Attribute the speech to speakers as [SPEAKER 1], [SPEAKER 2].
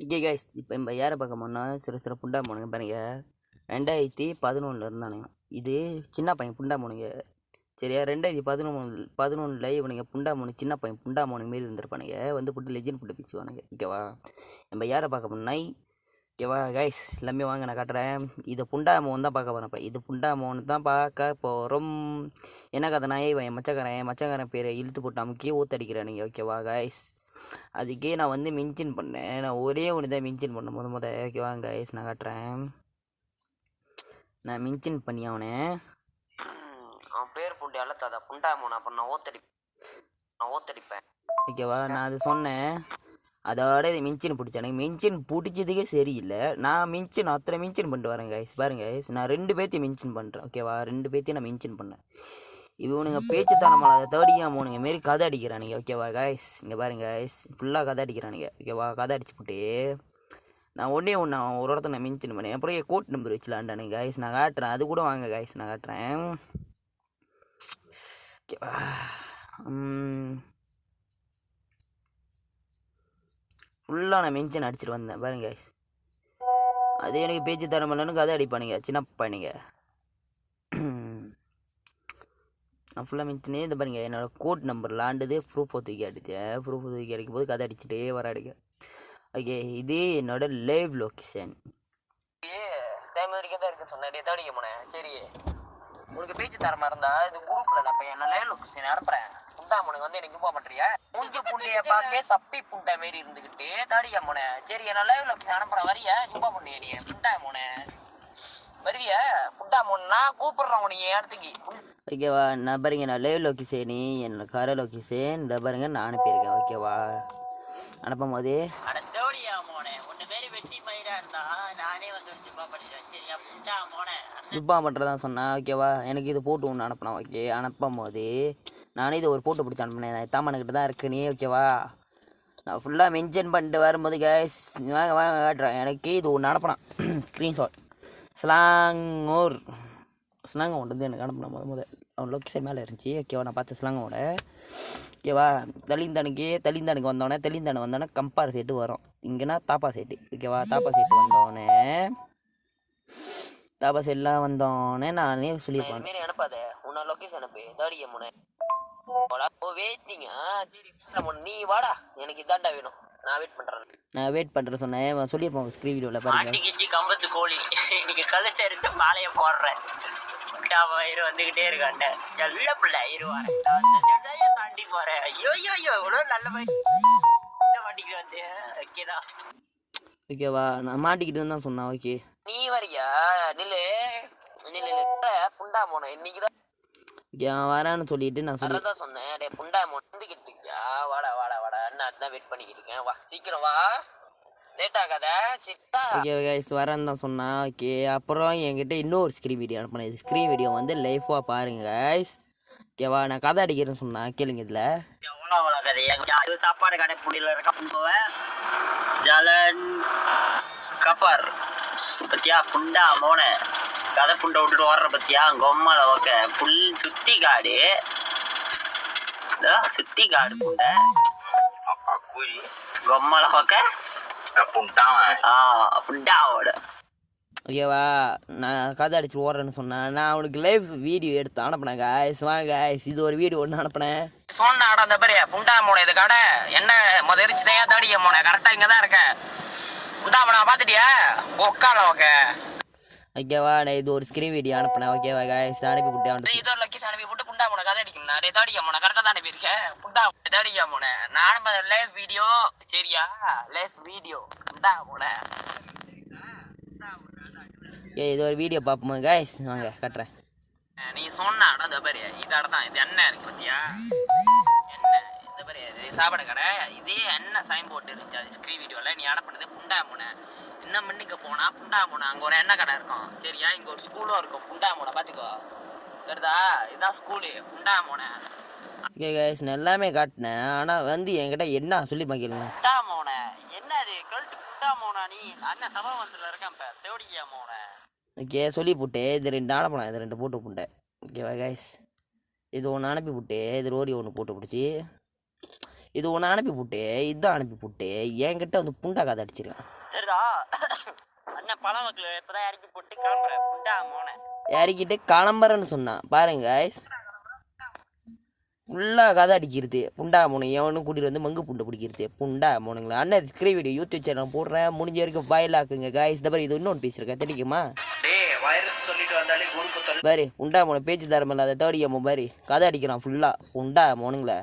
[SPEAKER 1] Okay guys, இப்போ நம்ம யாரை பார்க்க போனோம்னா சில புண்டா போனுங்க பாருங்க. 2011 இருந்தானுங்க. இது சின்ன பையன் புண்டா போனுங்க. சரியா, 2011 இவனுங்க புண்டா மோனு, சின்ன பையன் புண்டா மோனு மாரி இருந்திருப்பானுங்க. வந்து புட்டு லெஜெண்ட் புட்டு பிச்சுவானுங்க. ஓகேவா, நம்ம யாரை பார்க்க போனோம்னா ஓகேவா கைஸ், எல்லாமே வாங்க நான் காட்டுறேன். இது புண்டா மோன் தான் பார்க்க போகிறேன். இது புண்டா மோன் தான் பார்க்க போகிறோம். என்ன கதைனா, என் மச்சக்காரன் பேரை இழுத்து போட்டு அமுக்கி ஊத்தடிக்கிறானுங்க. ஓகேவா கைஸ், அதுக்கே நான் வந்து மென்ஷன் பண்ணேன். நான் ஒரே ஒன்று தான் மென்ஷன் பண்ணேன் முத. ஓகேவா கைஸ், நான் காட்டுறேன். நான் மென்ஷன் பண்ணி அவன் பேர் புண்டி அழுத்தாத புண்டா மோன், அப்புறம் நான் ஊத்தடிப்பேன். ஓகேவா, நான் அது சொன்னேன். அதோட இது மென்ஷன் பிடிச்சானு, மென்ஷன் பிடிச்சதுக்கே சரியில்லை. நான் அத்தனை மென்ஷன் பண்ணிட்டு வரேன் கைஸ். பாருங்க கைஸ், நான் 2 பேர்த்தையும் மென்ஷன் பண்ணுறேன். ஓகேவா, 2 பேர்த்தையும் நான் மென்ஷன் பண்ணேன். இவனுங்க பேச்சு தரமால தேர்டியா மூணுங்க மாரி கதை அடிக்கிறானுங்க. ஓகேவா கைஸ், இங்கே பாருங்க கைஸ், ஃபுல்லாக கதை அடிக்கிறானுங்க. ஓகேவா, கதை அடிச்சு போட்டு நான் ஒன்றே ஒரு இடத்த நான் மென்ஷன் பண்ணேன். அப்புறம் கோட் நம்பர் வச்சுலான்டானுங்க கைஸ். நான் காட்டுறேன், அது கூட வாங்க கைஸ், நான் காட்டுறேன். ஓகேவா, ஃபுல்லாக நான் மென்ஷன் அடிச்சுட்டு வந்தேன் பாருங்க கைஸ். அது எனக்கு பேச்சு தர முடியலன்னு கதை அடிப்பானுங்க சின்ன பையனுங்க. நான் ஃபுல்லாக மென்ஷனே இந்த பாருங்க, என்னோட கோட் நம்பர் லாண்டுது ப்ரூஃப் தூக்கி அடித்தேன். ப்ரூஃப் தூக்கி அடிக்கும் போது கதை அடிச்சுட்டே வர அடிக்க. ஓகே, இது என்னோட லைவ் லொக்கேஷன். தான் இருக்கு சொன்னேன் தேடிக்க போனேன். சரி, உனக்கு பேச்சு தரமா இருந்தா இது குரூப்ல நான் இப்போ என்ன லைவ் லொக்கேஷன் அனுப்புறேன். புண்டா முனுக்கு வந்து எனக்கு போக மாட்டியா? மூஞ்சி புண்டைய பார்க்க சப்பி புண்டை மாரி இருந்துகிட்டு தாடியா முனை. சரி, என்ன லைவ் லொக்கேஷன் அனுப்புறேன், வரியா? ஜும்பா புண்டைய நீ புண்டா முனை வருவியா? புண்டா முன்னா கூப்பிடுறேன் உனக்கு இடத்துக்கு. ஓகேவா, நான் பாருங்க, நான் லைவ் லொக்கேஷன் என்னோட கரை லொக்கேஷன் இந்த பாருங்க, நான் அனுப்பியிருக்கேன். ஓகேவா, அனுப்பும் போது ஜுப்பா பண்ணுறதான் சொன்னேன். ஓகேவா, எனக்கு இது போட்டு ஒன்று அனுப்பினேன். ஓகே, அனுப்பும் போது நானே இது ஒரு போட்டு பிடிச்சி அனுப்பினேன். தாமனுக்கிட்ட தான் இருக்குன்னு. ஓகேவா, நான் ஃபுல்லாக மென்ஷன் பண்ணிட்டு வரும்போது கேஸ் வாங்க காட்டுறேன். எனக்கு இது ஒன்று அனுப்பினான் ஸ்க்ரீன்ஷாட். ஸ்லாங்கூர் வந்து எனக்கு அனுப்பின முதல் அவன் லொக்கேஷன் மேலே இருந்துச்சு. ஓகேவா, நான் பார்த்த ஸ்லாங்கோட. ஓகேவா, தெளிந்தானுக்கு வந்தோடனே கம்பார் செட்டு வரும். இங்கேனா தாப்பா செட்டு. ஓகேவா, தாப்பா செட்டு வந்தோடனே நானே சொல்லியிருப்பேன். மாரி அனுப்பாத, உன்ன லொக்கேஷன் அனுப்பு. தாடிய முனை வெயிட்டிங்க. சரி, நீ வாடா, எனக்கு இதாண்டா வேணும், நான் வெயிட் பண்ணுறேன் சொன்னேன். சொல்லியிருப்போம் ஸ்க்ரீன் வீடியோவில் பாருங்க. கம்பத்து கோழி இன்னைக்கு கழுத்தை எடுத்து மாலையை போடுறேன். வந்துகிட்டே இருக்காண்ட செல்ல பிள்ளை இருவாரு தாண்டி போறேன். ஐயோ இவ்வளோ நல்ல மாட்டிக்கிட்டு வந்து. ஓகேதா, ஓகேவா, நான் மாட்டிக்கிட்டு தான் சொன்னேன். ஓகே, நீ வரியா? நில்லு புண்டா மோன இன்னைக்குதான் வரான்னு சொல்லிட்டு நான் சொல்லதான் சொன்னேன். டே புண்டா மோன் வந்துகிட்டு இருக்கியா? வாடா அண்ணா அதான் வெயிட் பண்ணிக்கிட்டு இருக்கேன். வா, சீக்கிரம் வா, லேட் ஆகாத. ஓகே கைஸ், வரேன்னு தான் சொன்னேன். ஓகே, அப்புறம் என்கிட்ட இன்னொரு ஸ்க்ரீன் வீடியோ அனுப்பினேன். இது ஸ்க்ரீன் வீடியோ வந்து லைஃபாக பாருங்க கைஸ். ஓகேவா, நான் கதை அடிக்கிறேன்னு சொன்னேன், கேளுங்க. இதில் சாப்பாடு கடை புடியில் இருக்க ஜலன் கப்பர் பத்தியா புண்டா மோன கதை புண்டை விட்டுட்டு ஓடுற பத்தியா கொம்மல ஓகே. புல் சுத்தி காடு புண்டை கொம்மல ஓகே புண்டாவோட. ஓகேவா, நான் கதை அடிச்சு ஓடுறேன்னு சொன்னேன். நான் அவனுக்கு லைவ் வீடியோ எடுத்து அனுப்பினேன் கைஸ். வாங்க கைஸ், இது ஒரு வீடியோ ஒன்று அனுப்பினேன். சொன்னாடா அந்த பெரிய புண்டா மோன இது கடை என்ன எரிச்சுதையா தாடிய மோன கரெக்டாக இங்கே தான் இருக்க. புண்டா மோனா பார்த்துட்டியா ஒக்கால ஓகே. ஓகேவா, நான் இது ஒரு ஸ்க்ரீன் வீடியோ அனுப்பினேன். ஓகேவா கைஸ், அனுப்பி விட்டு இது ஒரு லொக்கேஷன் அனுப்பி விட்டு புண்டா மோன கதை அடிக்கணும். தாடியா மோன கரெக்டாக தான் அனுப்பியிருக்கேன். புண்டா தாடியா மோன நானும் லைவ் வீடியோ. சரியா, லைவ் வீடியோ புண்டா மோன. இது ஒரு வீடியோ பார்ப்போம் கைஸ், வாங்க காட்டுறேன். நீ சொன்ன இடம் இந்த பாரு, இதாட தான் இது எண்ணெய் இருக்கு பத்தியா, எண்ணெய் இந்த பாரு, இது சாப்பாடு கடை. இதே எண்ணெய் சைன் போட்டு இருந்துச்சு அது ஸ்க்ரீன் வீடியோவில். நீ அனுப்பினது புண்டா மூனை. இன்னும் மின்னுக்கு போனால் புண்டா மூனை, அங்கே ஒரு எண்ணெய் கடை இருக்கும். சரியா, இங்கே ஒரு ஸ்கூலும் இருக்கும் புண்டா மூனை, பார்த்துக்கோ. தெரியுதா, இதுதான் ஸ்கூலு புண்டா மூனை. ஓகே கைஸ், நான் எல்லாமே காட்டினேன். ஆனால் வந்து என்கிட்ட என்ன சொல்லி பார்க்கல. புண்டா மூனை என்ன அது கல்ட்டு புண்டா மூனா? நீ அண்ணன் சபா வந்துல இருக்கான் இப்போ தேவடியா மூனை. ஓகே, சொல்லி போட்டு இது 2 அனுப்பினேன். இது 2 போட்டு புண்டை. ஓகேவா கைஸ், இது ஒன்று அனுப்பி விட்டு இது ரோடி ஒன்று போட்டு பிடிச்சி இது ஒன்று அனுப்பி போட்டு இதுதான் அனுப்பி போட்டு என்கிட்ட வந்து புண்டா கதை அடிச்சிருக்கேன்.
[SPEAKER 2] சரிடா அண்ணன் பழம் வைக்கல இப்போதான் இறக்கி போட்டு கிளம்புறேன் புண்டா மோனை
[SPEAKER 1] இறக்கிட்டு கிளம்புறேன்னு சொன்னான் பாருங்க guys. ஃபுல்லாக கதை அடிக்கிறது புண்டா மோனை எவனும் கூட்டிகிட்டு வந்து மங்கு புண்டை பிடிக்கிறது புண்டா மோனுங்களா. அண்ணன் ஸ்க்ரீன் வீடியோ யூடியூப் சேனல் போடுறேன் முடிஞ்ச வரைக்கும் வாயிலாக்குங்க guys. இந்த மாதிரி இது இன்னொன்று பேசியிருக்கேன் தெரியுமா பாரு புண்டா மோனை பேச்சு தரமில்ல அதை தேர்ட் கேம் பாரு கதை அடிக்கிறான் ஃபுல்லாக புண்டா மோனுங்களே.